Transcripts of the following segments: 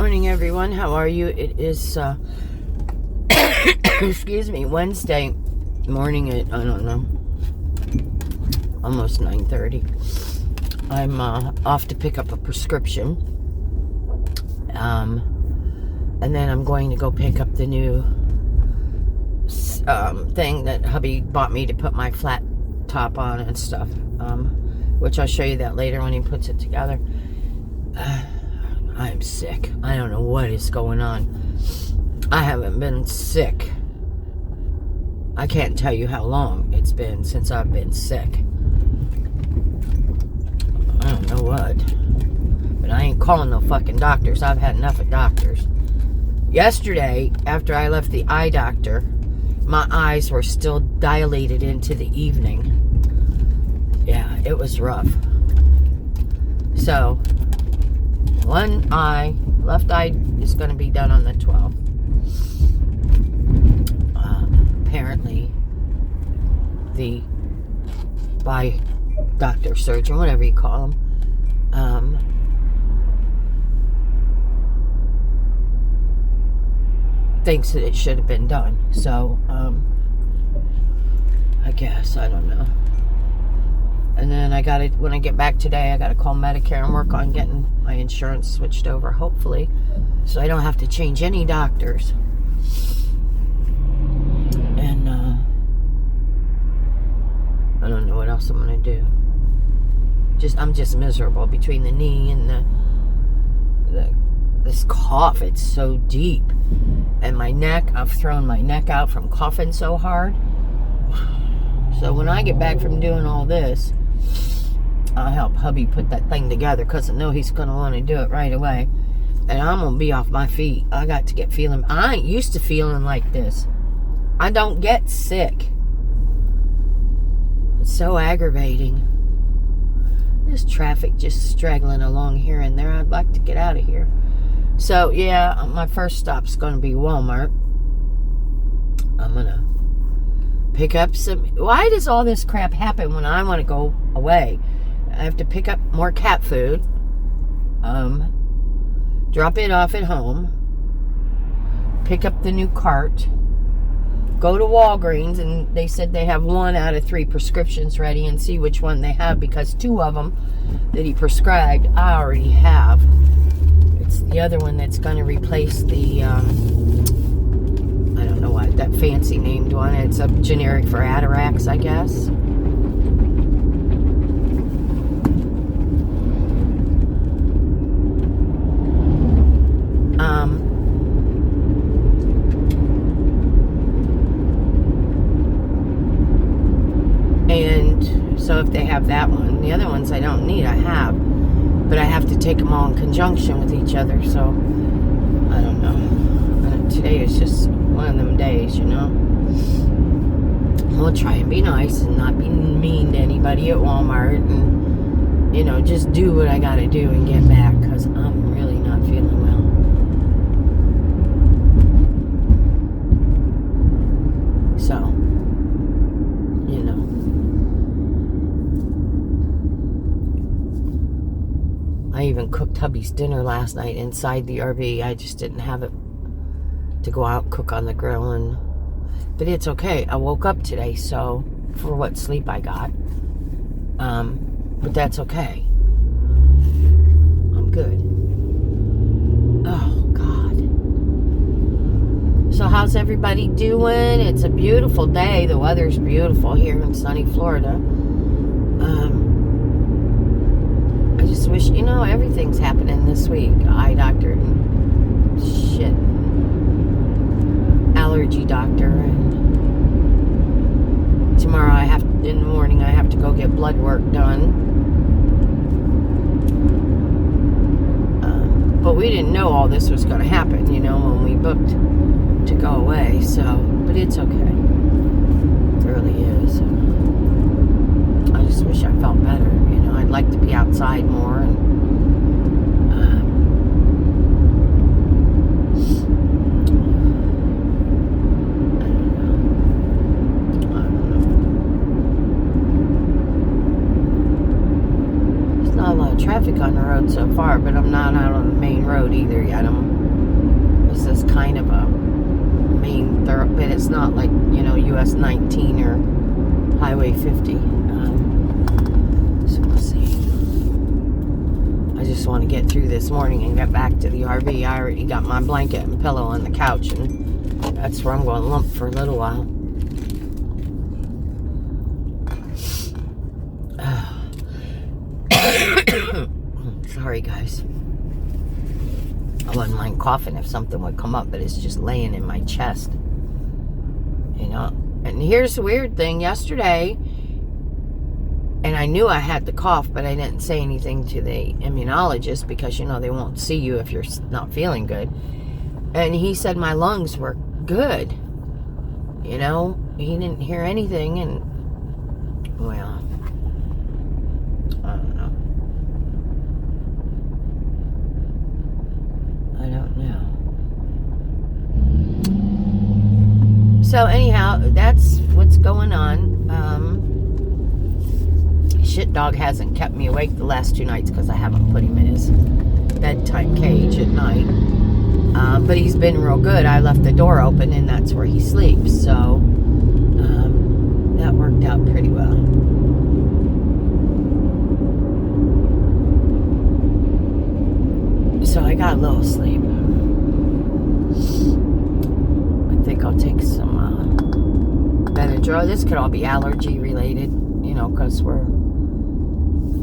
Morning, everyone. How are you? It is, excuse me, Wednesday morning at, I don't know, almost 9:30. I'm off to pick up a prescription. And then I'm going to go pick up the new thing that hubby bought me to put my flat top on and stuff. Which I'll show you that later when he puts it together. I'm sick. I don't know what is going on. I haven't been sick. I can't tell you how long it's been since I've been sick. I don't know what. But I ain't calling no fucking doctors. I've had enough of doctors. Yesterday, after I left the eye doctor, my eyes were still dilated into the evening. Yeah, it was rough. So, one eye, left eye is going to be done on the 12th. Apparently, the eye doctor, surgeon, whatever you call him, thinks that it should have been done. So, I guess, I don't know. And then when I get back today, I got to call Medicare and work on getting my insurance switched over, hopefully, so I don't have to change any doctors. And, I don't know what else I'm going to do. I'm just miserable between the knee and this cough. It's so deep. And my neck, I've thrown my neck out from coughing so hard. So when I get back from doing all this, I'll help hubby put that thing together, because I know he's going to want to do it right away. And I'm going to be off my feet. I got to get feeling. I ain't used to feeling like this. I don't get sick. It's so aggravating. There's traffic just straggling along here and there. I'd like to get out of here. So, yeah, my first stop's going to be Walmart. I'm going to pick up some... Why does all this crap happen when I want to go away? I have to pick up more cat food. Drop it off at home. Pick up the new cart. Go to Walgreens, and they said they have 1 out of 3 prescriptions ready, and see which one they have, because 2 of them that he prescribed I already have. It's the other one that's going to replace the, I don't know what, that fancy named one. It's a generic for Atarax, I guess. And so if they have that one, the other ones I don't need, I have. But I have to take them all in conjunction with each other, so I don't know. Today is just one of them days, you know. We'll try and be nice and not be mean to anybody at Walmart, and, you know, just do what I gotta do and get back, because I'm really not feeling well. So, you know. I even cooked hubby's dinner last night inside the RV. I just didn't have it to go out and cook on the grill, but it's okay. I woke up today, so for what sleep I got, but that's okay. I'm good. Oh God. So how's everybody doing? It's a beautiful day. The weather's beautiful here in sunny Florida. I just wish, you know, everything's happening this week. Eye doctor and shit. Allergy doctor. And tomorrow in the morning I have to go get blood work done. But we didn't know all this was going to happen, you know, when we booked to go away. So, but it's okay. It really is. I just wish I felt better, you know. I'd like to be outside more, and I don't know. There's not a lot of traffic on the road so far, but I'm not out on the main road road either yet. This is kind of a main thoroughfare. It's not like, you know, US 19 or Highway 50. So we'll see. I just want to get through this morning and get back to the RV. I already got my blanket and pillow on the couch, and that's where I'm going to lump for a little while. Sorry, guys. I wouldn't mind coughing if something would come up, but it's just laying in my chest. You know? And here's the weird thing. Yesterday, and I knew I had the cough, but I didn't say anything to the immunologist because, you know, they won't see you if you're not feeling good. And he said my lungs were good. You know? He didn't hear anything, and, well, I don't know. I don't know. So anyhow, that's what's going on. Shit dog hasn't kept me awake the last 2 nights because I haven't put him in his bedtime cage at night. But he's been real good. I left the door open and that's where he sleeps. So that worked out pretty well. So I got a little sleep. I think I'll take some Benadryl. This could all be allergy related, you know, because we're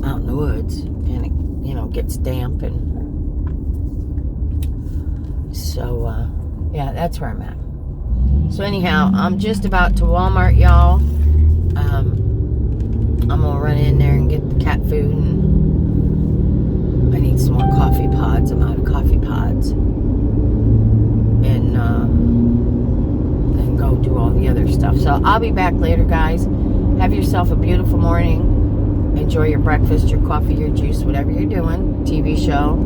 out in the woods and it, you know, gets damp, and so yeah, that's where I'm at. So anyhow, I'm just about to Walmart, y'all. I'm gonna run in there and get the cat food, and I need some more coffee pods. I'm out of coffee pods. And then go do all the other stuff. So I'll be back later, guys. Have yourself a beautiful morning. Enjoy your breakfast, your coffee, your juice, whatever you're doing. TV show.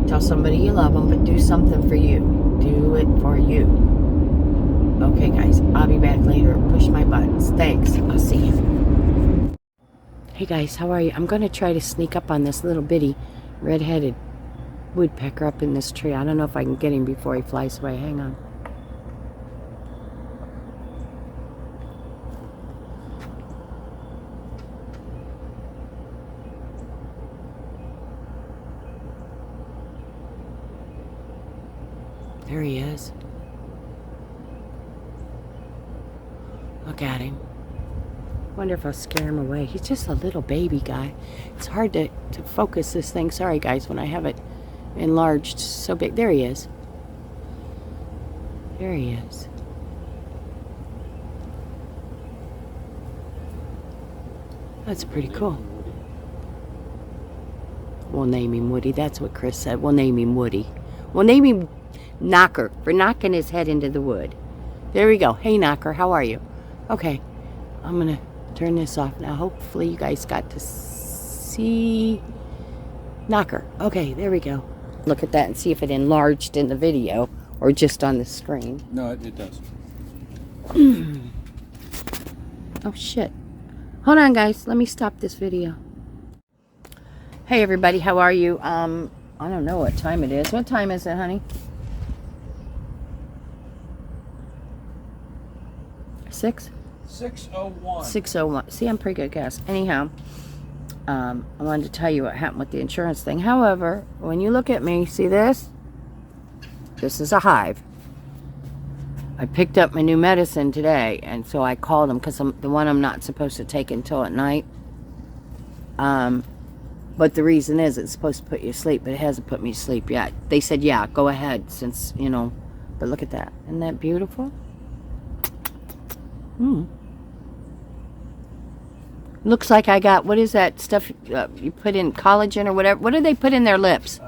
Tell somebody you love them, but do something for you. Do it for you. Okay, guys. I'll be back later. Push my buttons. Thanks. I'll see you. Hey guys, how are you? I'm going to try to sneak up on this little bitty red-headed woodpecker up in this tree. I don't know if I can get him before he flies away. Hang on. There he is. Look at him. Wonder if I'll scare him away. He's just a little baby guy. It's hard to focus this thing. Sorry, guys, when I have it enlarged so big. There he is. There he is. That's pretty cool. We'll name him Woody. That's what Chris said. We'll name him Woody. We'll name him Knocker for knocking his head into the wood. There we go. Hey, Knocker, how are you? Okay, I'm going to turn this off now. Hopefully you guys got to see Knocker. Okay, there we go. Look at that and see if it enlarged in the video or just on the screen. No, it does. Oh, shit. Hold on, guys. Let me stop this video. Hey, everybody. How are you? I don't know what time it is. What time is it, honey? 6? 6:01. 6:01. See, I'm pretty good guess. Anyhow, I wanted to tell you what happened with the insurance thing. However, when you look at me, see this? This is a hive. I picked up my new medicine today, and so I called them because the one I'm not supposed to take until at night. But the reason is it's supposed to put you to sleep, but it hasn't put me to sleep yet. They said, yeah, go ahead, since, you know. But look at that. Isn't that beautiful? Looks like I got, what is that stuff you put in, collagen or whatever? What do they put in their lips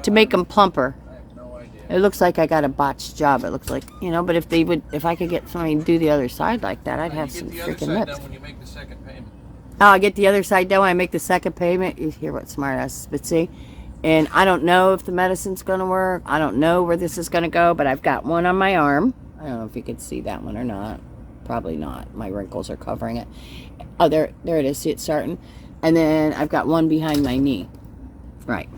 to make them plumper? I have no idea. It looks like I got a botched job. It looks like, you know, but if I could get somebody to do the other side like that, I'd have some freaking lips. When you make the second payment. Oh, I get the other side done when I make the second payment. You hear what smart ass, but see, and I don't know if the medicine's going to work. I don't know where this is going to go, but I've got one on my arm. I don't know if you could see that one or not. Probably not. My wrinkles are covering it. Oh, there it is. See it starting? And then I've got one behind my knee. Right.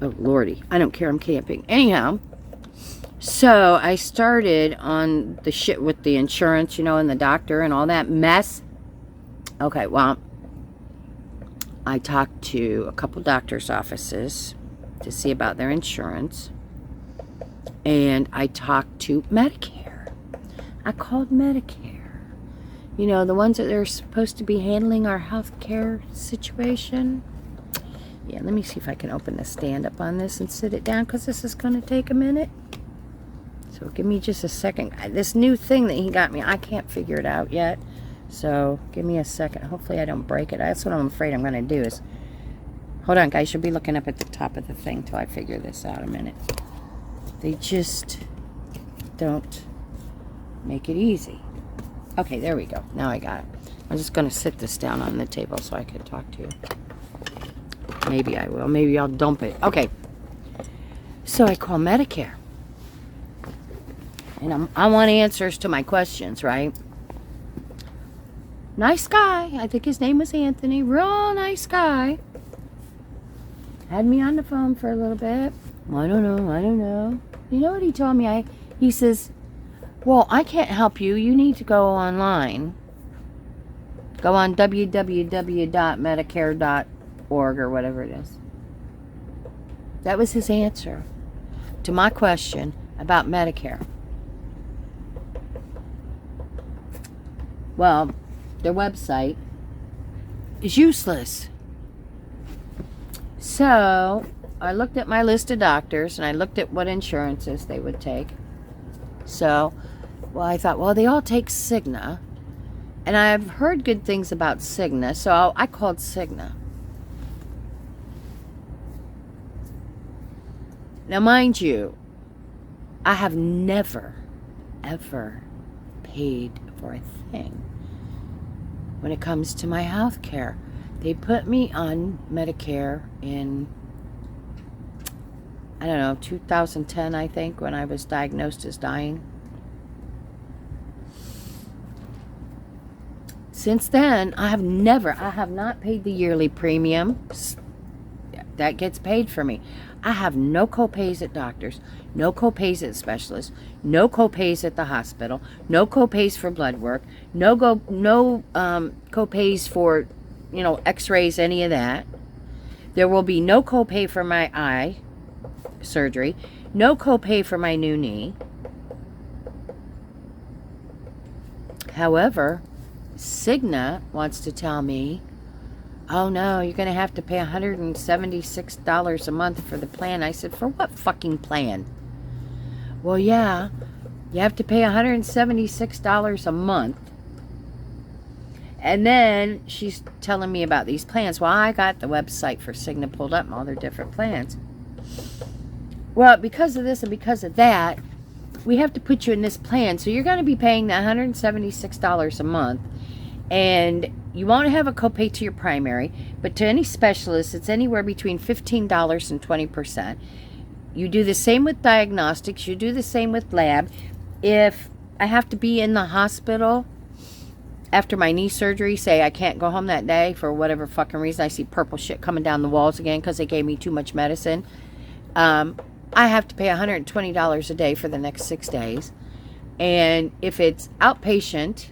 Oh, Lordy. I don't care. I'm camping. Anyhow, so I started on the shit with the insurance, and the doctor and all that mess. Okay, well, I talked to a couple doctor's offices to see about their insurance. And I talked to Medicare. I called Medicare. The ones that are supposed to be handling our health care situation. Yeah, let me see if I can open the stand up on this and sit it down, because this is going to take a minute. So give me just a second. This new thing that he got me, I can't figure it out yet. So give me a second. Hopefully I don't break it. That's what I'm afraid I'm going to do is... Hold on, guys. You'll be looking up at the top of the thing till I figure this out a minute. They just don't make it easy. Okay, there we go. Now I got it. I'm just going to sit this down on the table so I can talk to you. Maybe I will. Maybe I'll dump it. Okay. So I call Medicare. And I want answers to my questions, right? Nice guy. I think his name was Anthony. Real nice guy. Had me on the phone for a little bit. I don't know. You know what he told me? He says, well, I can't help you. You need to go online. Go on www.medicare.org or whatever it is. That was his answer to my question about Medicare. Well, their website is useless. So I looked at my list of doctors and I looked at what insurances they would take. So, I thought, well, they all take Cigna. And I've heard good things about Cigna, so I called Cigna. Now, mind you, I have never, ever paid for a thing when it comes to my health care. They put me on Medicare in, 2010, I think, when I was diagnosed as dying. Since then, I have not paid the yearly premium. That gets paid for me. I have no co-pays at doctors, no co-pays at specialists, no co-pays at the hospital, no co-pays for blood work, no co-pays for, x-rays, any of that. There will be no co-pay for my eye surgery, no co-pay for my new knee. However, Cigna wants to tell me, oh no, you're going to have to pay $176 a month for the plan. I said, for what fucking plan? Well, yeah, you have to pay $176 a month. And then she's telling me about these plans. Well, I got the website for Cigna pulled up and all their different plans. Well, because of this and because of that, we have to put you in this plan. So you're going to be paying that $176 a month. And you won't have a copay to your primary, but to any specialist, it's anywhere between $15 and 20%. You do the same with diagnostics. You do the same with lab. If I have to be in the hospital after my knee surgery, say I can't go home that day for whatever fucking reason, I see purple shit coming down the walls again because they gave me too much medicine, I have to pay $120 a day for the next 6 days. And if it's outpatient,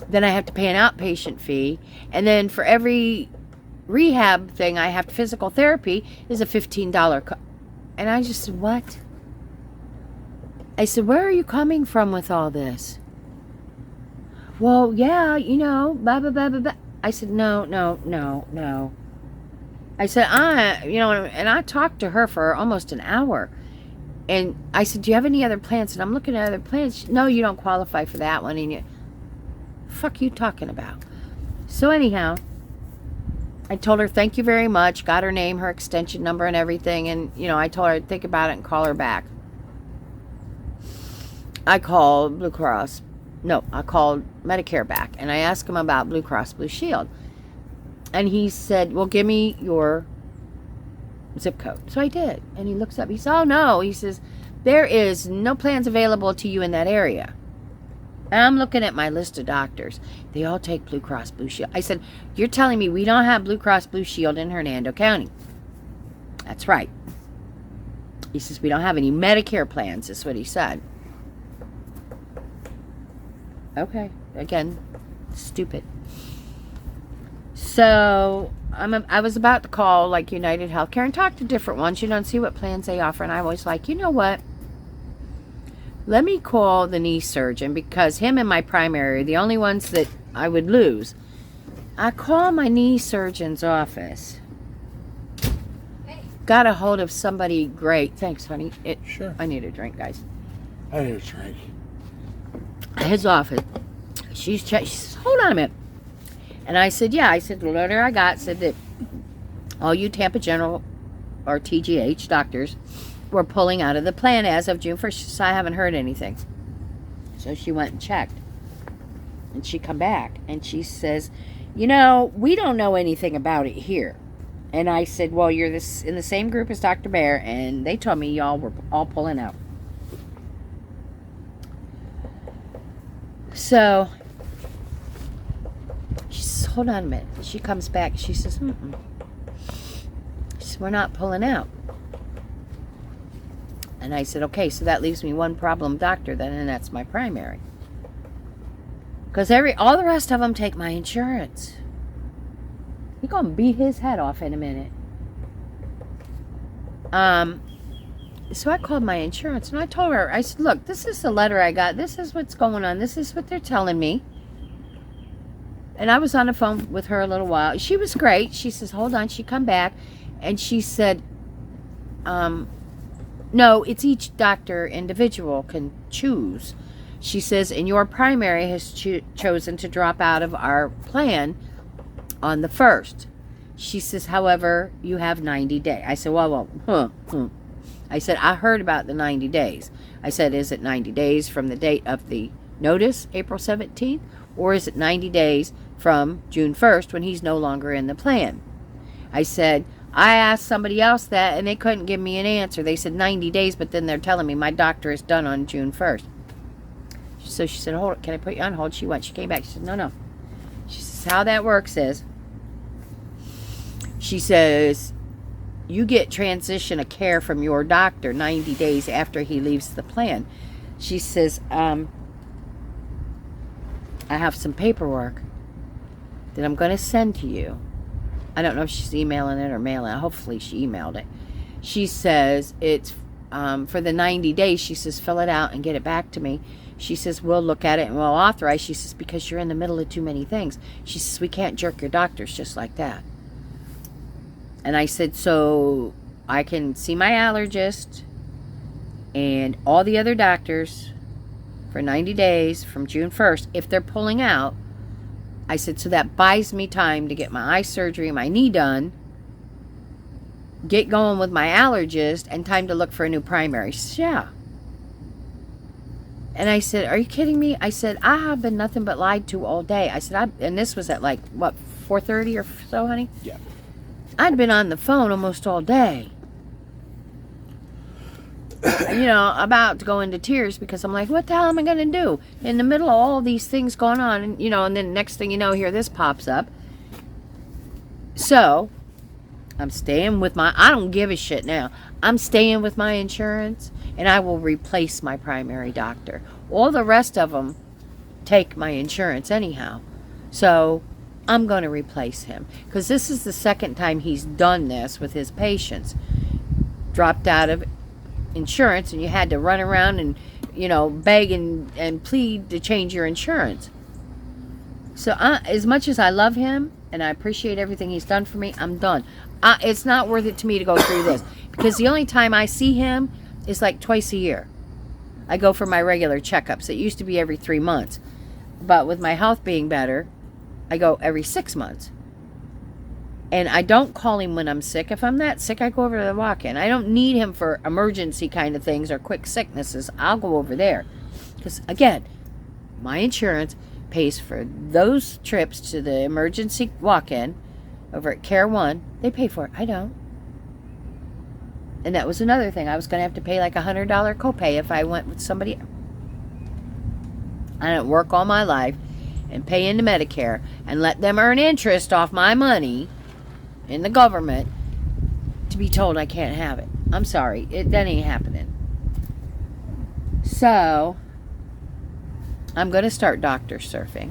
then I have to pay an outpatient fee. And then for every rehab thing I have, physical therapy is a $15 and I just said, what? I said, where are you coming from with all this? Well, yeah, blah, blah, blah, blah, blah. I said, no. I said, and I talked to her for almost an hour. And I said, do you have any other plans? And I'm looking at other plans. No, you don't qualify for that one. And fuck you talking about? So anyhow, I told her thank you very much, got her name, her extension number and everything, and I told her I'd think about it and call her back. I called I called Medicare back and I asked him about Blue Cross Blue Shield. And he said, well, give me your zip code. So I did. And he looks up, he said, oh no, he says, there is no plans available to you in that area. And I'm looking at my list of doctors. They all take Blue Cross Blue Shield. I said, you're telling me we don't have Blue Cross Blue Shield in Hernando County? That's right. He says, we don't have any Medicare plans, is what he said. Okay. Again, stupid. So, I was about to call, like, United Healthcare and talk to different ones, and see what plans they offer. And I was like, you know what? Let me call the knee surgeon, because him and my primary are the only ones that I would lose. I call my knee surgeon's office. Got a hold of somebody great. Thanks, honey. Sure. I need a drink, guys. I need a drink. His office. She says, hold on a minute. And I said, yeah. I said, the letter I got said that all you Tampa General or TGH doctors were pulling out of the plan as of June 1st. She says, I haven't heard anything. So she went and checked. And she come back. And she says, we don't know anything about it here. And I said, well, you're in the same group as Dr. Bear, and they told me y'all were all pulling out. So, she says, hold on a minute. She comes back. She says, She says, we're not pulling out. And I said, okay, so that leaves me one problem doctor then, and that's my primary. Because all the rest of them take my insurance. He's going to beat his head off in a minute. So I called my insurance and I told her, I said, look, this is the letter I got. This is what's going on. This is what they're telling me. And I was on the phone with her a little while. She was great. She says, hold on. She come back and she said, no, it's each doctor individual can choose. She says, and your primary has chosen to drop out of our plan on the 1st. She says, however, you have 90 days. I said, I said, I heard about the 90 days. I said, is it 90 days from the date of the notice, April 17th? Or is it 90 days from June 1st when he's no longer in the plan? I said, I asked somebody else that and they couldn't give me an answer. They said 90 days, but then they're telling me my doctor is done on June 1st. So she said, hold it, can I put you on hold? She came back. She said, no. She says, how that works is, she says, you get transition of care from your doctor 90 days after he leaves the plan. She says, I have some paperwork that I'm going to send to you. I don't know if she's emailing it or mailing it. Hopefully she emailed it. She says, it's for the 90 days. She says, fill it out and get it back to me. She says, we'll look at it and we'll authorize. She says, because you're in the middle of too many things. She says, we can't jerk your doctors just like that. And I said, so I can see my allergist and all the other doctors for 90 days from June 1st if they're pulling out. I said, so that buys me time to get my eye surgery, my knee done, get going with my allergist, and time to look for a new primary. She said, yeah. And I said, are you kidding me? I said, I have been nothing but lied to all day. I said, and this was at 4:30 or so, honey? Yeah. I'd been on the phone almost all day. About to go into tears because I'm like, what the hell am I going to do? In the middle of all these things going on, and then next thing you know, here this pops up. So, I'm staying with I don't give a shit now. I'm staying with my insurance, and I will replace my primary doctor. All the rest of them take my insurance anyhow. So, I'm going to replace him. Because this is the second time he's done this with his patients. Dropped out of insurance, and you had to run around and, beg and plead to change your insurance. So, as much as I love him, and I appreciate everything he's done for me, I'm done. It's not worth it to me to go through this. Because the only time I see him is like twice a year. I go for my regular checkups. It used to be every 3 months. But with my health being better, I go every 6 months. And I don't call him when I'm sick. If I'm that sick, I go over to the walk-in. I don't need him for emergency kind of things or quick sicknesses. I'll go over there. Because, again, my insurance pays for those trips to the emergency walk-in over at Care One. They pay for it. I don't. And that was another thing. I was going to have to pay like $100 copay if I went with somebody. I didn't work all my life and pay into Medicare and let them earn interest off my money in the government to be told I can't have it. I'm sorry. That ain't happening. So, I'm going to start doctor surfing.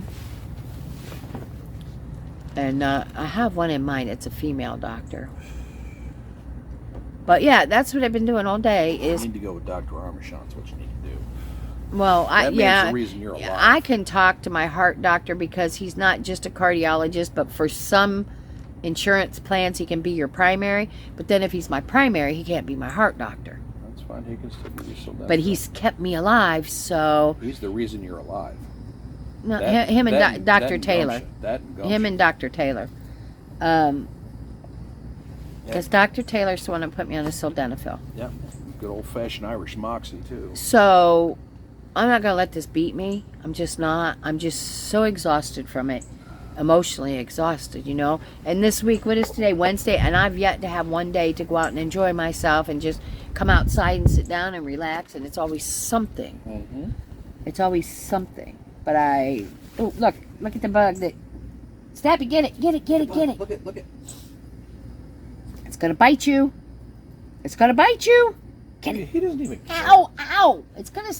And I have one in mind. It's a female doctor. But yeah, that's what I've been doing all day. Is You need to go with Dr. Armstrong. That's what you need to do. well, That man's the reason you're alive. I can talk to my heart doctor because he's not just a cardiologist, but for some insurance plans he can be your primary. But then if he's my primary, he can't be my heart doctor. That's fine. He can still give you some. But he's kept me alive, so He's the reason you're alive. no, That- him and that- Dr. that Taylor. gumption. That gumption. Him and Dr. Taylor. Because Dr. Taylor's the one that put me on the sildenafil. Yep. Good old-fashioned Irish moxie, too. So, I'm not going to let this beat me. I'm just not. I'm just so exhausted from it. Emotionally exhausted, you know. And this week, what is today? Wednesday. And I've yet to have one day to go out and enjoy myself and just come outside and sit down and relax. And it's always something. Mm-hmm. It's always something. But oh, look at the bug that, Snappy, get it. Look at. It's going to bite you. It's going to bite you. Get it. He doesn't even care. Ow! It's gonna,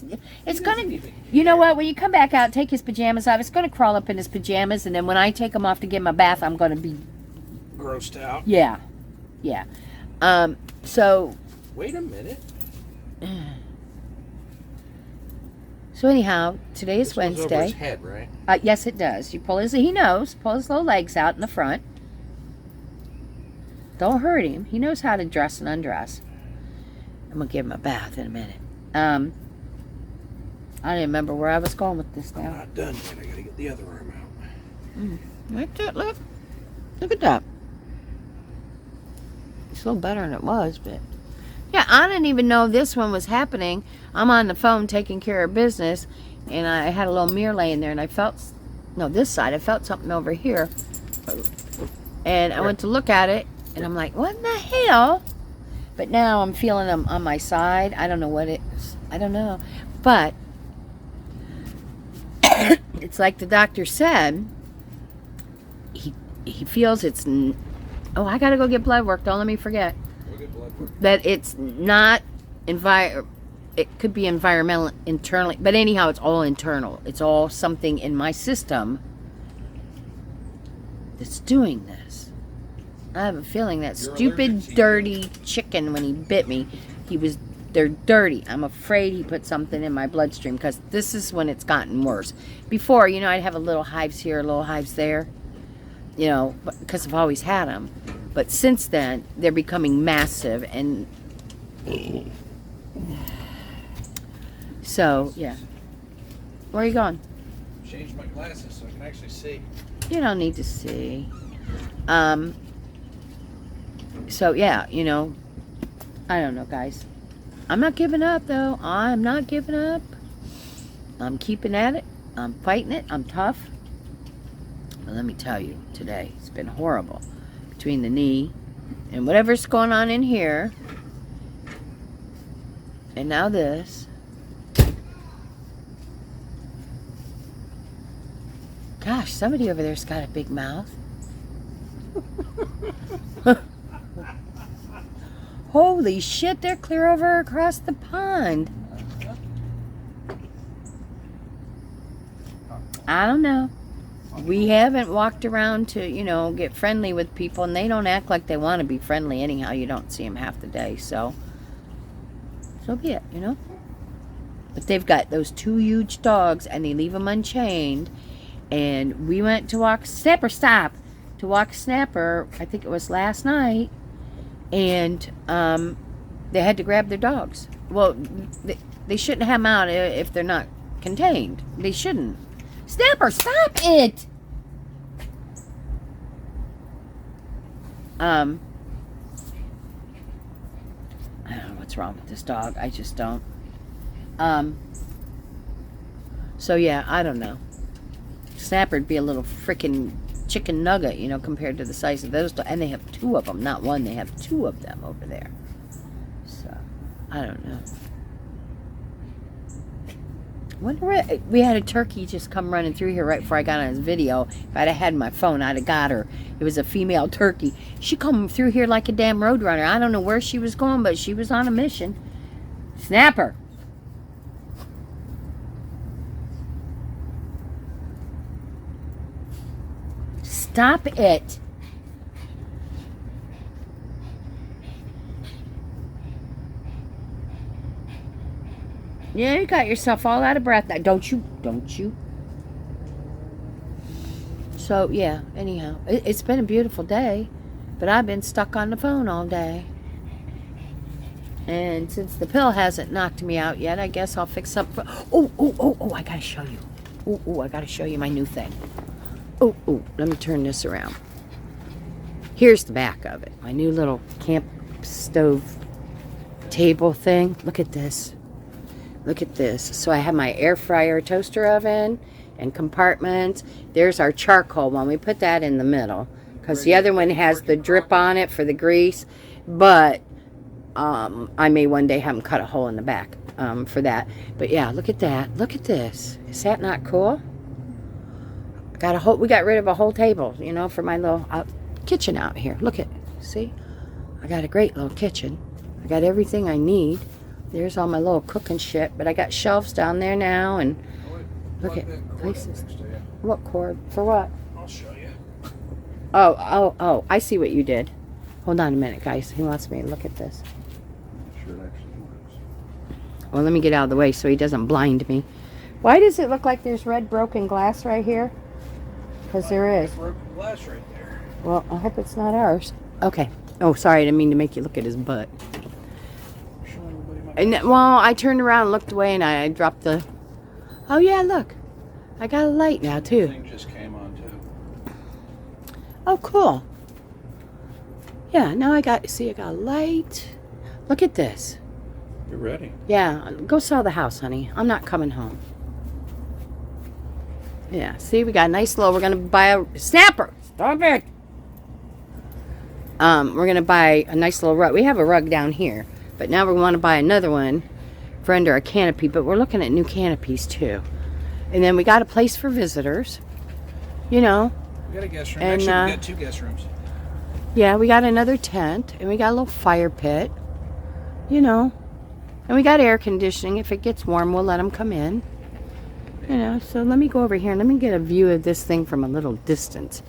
you know what? When you come back out, take his pajamas off. It's gonna crawl up in his pajamas, and then when I take him off to give him a bath, I'm gonna be Grossed out. yeah. So Wait a minute. anyhow, today is This goes over Wednesday. his head, right? Yes, it does. You pull he knows. Pull his little legs out in the front. Don't hurt him. He knows how to dress and undress. I'm gonna give him a bath in a minute. I don't even remember where I was going with this I'm now. not done yet. I gotta get the other arm out. Like that, look at that. It's a little better than it was, but yeah, I didn't even know this one was happening. I'm on the phone taking care of business, and I had a little mirror laying there, and I felt this side. I felt something over here, and I went to look at it, and I'm like, what in the hell? But now I'm feeling them on my side. I don't know what it is. I don't know. But it's like the doctor said. He feels it's... Oh, I got to go get blood work. Don't let me forget. Go get blood work. That it's not... It could be environmental internally. But anyhow, it's all internal. It's all something in my system that's doing this. I have a feeling that You're stupid, allergic to dirty chicken, when he bit me, they're dirty. I'm afraid he put something in my bloodstream, because this is when it's gotten worse. Before, I'd have a little hives here, little hives there, because I've always had them. But since then, they're becoming massive, and so, yeah. Where are you going? Change my glasses so I can actually see. You don't need to see. So, yeah, I don't know, guys. I'm not giving up, though. I'm not giving up. I'm keeping at it. I'm fighting it. I'm tough. But let me tell you, today, it's been horrible. Between the knee and whatever's going on in here. And now this. Gosh, somebody over there's got a big mouth. Holy shit, they're clear over across the pond. I don't know. We haven't walked around to, get friendly with people, and they don't act like they want to be friendly anyhow. You don't see them half the day, so be it, But they've got those 2 huge dogs, and they leave them unchained. And we went to walk Snapper, stop! To walk Snapper, I think it was last night. And they had to grab their dogs. Well, they shouldn't have them out if they're not contained. They shouldn't. Snapper, stop it! I don't know what's wrong with this dog. I just don't. So yeah, I don't know. Snapper'd be a little freaking chicken nugget, compared to the size of those. And they have 2 of them, not 1. They have 2 of them over there. So, I don't know. Wonder what, we had a turkey just come running through here right before I got on his video. If I'd have had my phone, I'd have got her. It was a female turkey. She come through here like a damn roadrunner. I don't know where she was going, but she was on a mission. Snapper. Stop it. Yeah, you got yourself all out of breath. Don't you? So, yeah, anyhow. It's been a beautiful day, but I've been stuck on the phone all day. And since the pill hasn't knocked me out yet, I guess I'll fix up for... Oh, I gotta show you. I gotta show you my new thing. Let me turn this around. Here's the back of it. My new little camp stove table thing. Look at this. Look at this. So I have my air fryer toaster oven and compartments. There's our charcoal one. We put that in the middle because the other one has the drip on it for the grease. But I may one day have them cut a hole in the back for that. But yeah, look at that. Look at this. Is that not cool? We got rid of a whole table, you know, for my little kitchen out here. Look at, see? I got a great little kitchen. I got everything I need. There's all my little cooking shit, but I got shelves down there now, and look at places. What cord? For what? I'll show you. Oh, I see what you did. Hold on a minute, guys. He wants me to look at this. Sure, it actually works. Well, let me get out of the way so he doesn't blind me. Why does it look like there's red broken glass right here? Because there is. Broken glass right there. Well, I hope it's not ours. Okay. Oh, sorry. I didn't mean to make you look at his butt. And, well, I turned around and looked away, and I dropped the... Oh, yeah, look. I got a light now, too. The thing just came on, too. Oh, cool. Yeah, now I got a light. Look at this. You're ready. Yeah, go sell the house, honey. I'm not coming home. Yeah, see, we got a nice little... We're going to buy a... Snapper! Stop it! We're going to buy a nice little rug. We have a rug down here. But now we want to buy another one for under a canopy. But we're looking at new canopies, too. And then we got a place for visitors. You know. We got a guest room. And, actually, we got 2 guest rooms. Yeah, we got another tent. And we got a little fire pit. You know. And we got air conditioning. If it gets warm, we'll let them come in. You know, so let me go over here and let me get a view of this thing from a little distance.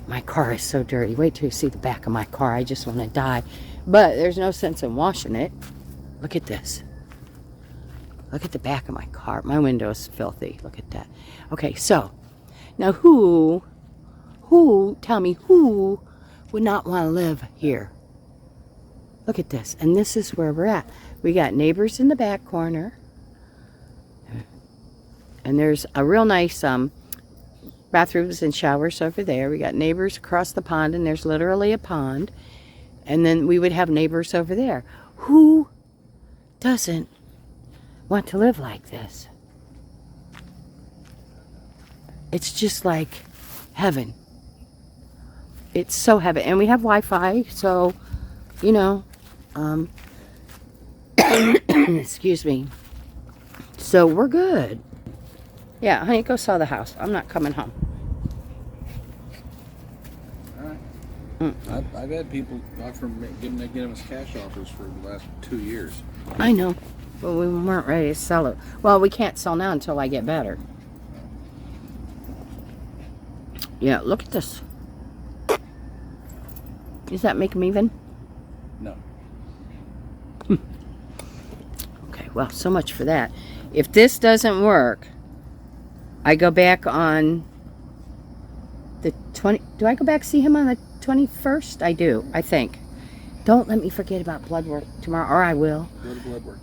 My car is so dirty. Wait till you see the back of my car. I just want to die. But there's no sense in washing it. Look at this. Look at the back of my car. My window is filthy. Look at that. Okay, so now tell me, who would not want to live here? Look at this. And this is where we're at. We got neighbors in the back corner. And there's a real nice bathrooms and showers over there. We got neighbors across the pond, and there's literally a pond. And then we would have neighbors over there. Who doesn't want to live like this? It's just like heaven. It's so heaven. And we have Wi-Fi, so, you know, excuse me. So we're good. Yeah, honey, go sell the house. I'm not coming home. I've had people offer me, give us cash offers for the last 2 years. I know, but we weren't ready to sell it. Well, we can't sell now until I get better. Yeah, look at this. Does that make them even? No. Okay, well, so much for that. If this doesn't work, I go back on the 20... Do I go back see him on the 21st? I do, I think. Don't let me forget about blood work tomorrow, or I will. Go to blood work.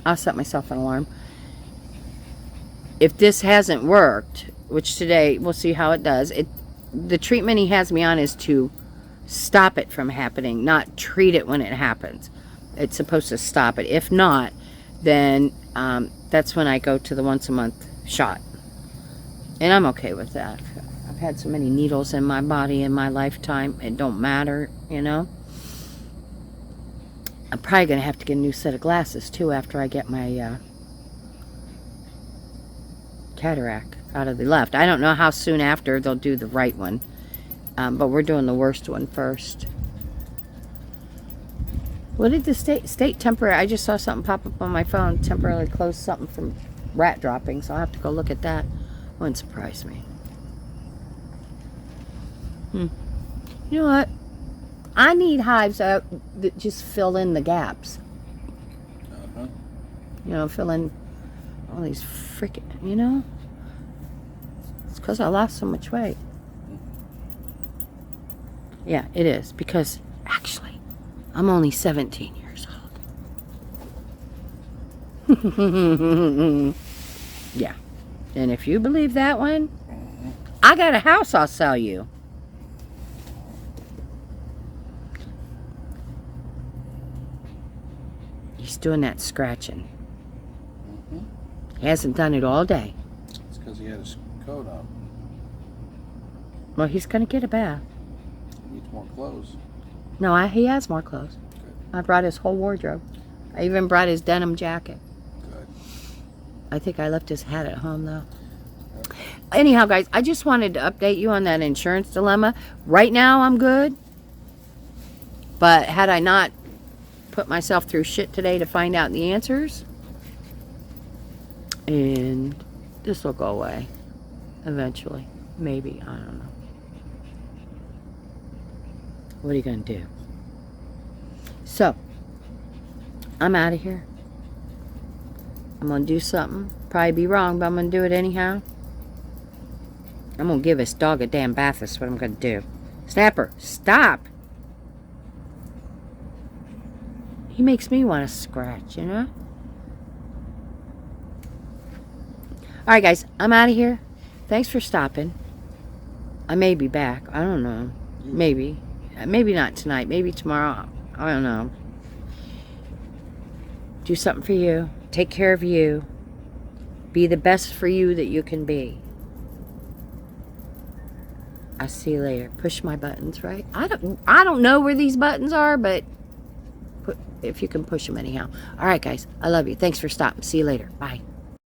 I'll set myself an alarm. If this hasn't worked, which today, we'll see how it does. The treatment he has me on is to stop it from happening, not treat it when it happens. It's supposed to stop it. If not, then that's when I go to the once a month shot. And I'm okay with that. I've had so many needles in my body in my lifetime, it don't matter, you know. I'm probably going to have to get a new set of glasses too after I get my cataract out of the left. I don't know how soon after they'll do the right one. But we're doing the worst one first. What did the state temporary? I just saw something pop up on my phone. Temporarily closed something from rat dropping, so I'll have to go look at that. Wouldn't surprise me. You know what? I need hives that just fill in the gaps. You know, fill in all these freaking, you know? It's because I lost so much weight. Yeah, it is. Because, actually, I'm only 17 years old. Yeah. And if you believe that one, I got a house I'll sell you. He's doing that scratching. He hasn't done it all day. It's because he had his coat on. Well, he's going to get a bath. He needs more clothes. No, he has more clothes. Good. I brought his whole wardrobe. I even brought his denim jacket. Good. I think I left his hat at home, though. Yep. Anyhow, guys, I just wanted to update you on that insurance dilemma. Right now, I'm good. But had I not put myself through shit today to find out the answers, and this will go away eventually. Maybe. I don't know. What are you going to do? So, I'm out of here. I'm going to do something. Probably be wrong, but I'm going to do it anyhow. I'm going to give this dog a damn bath. That's what I'm going to do. Snapper, stop. He makes me want to scratch, you know? Alright, guys. I'm out of here. Thanks for stopping. I may be back. I don't know. Maybe. Maybe not tonight. Maybe tomorrow. I don't know. Do something for you. Take care of you. Be the best for you that you can be. I'll see you later. Push my buttons, right? I don't know where these buttons are, but if you can push them anyhow. All right, guys. I love you. Thanks for stopping. See you later. Bye.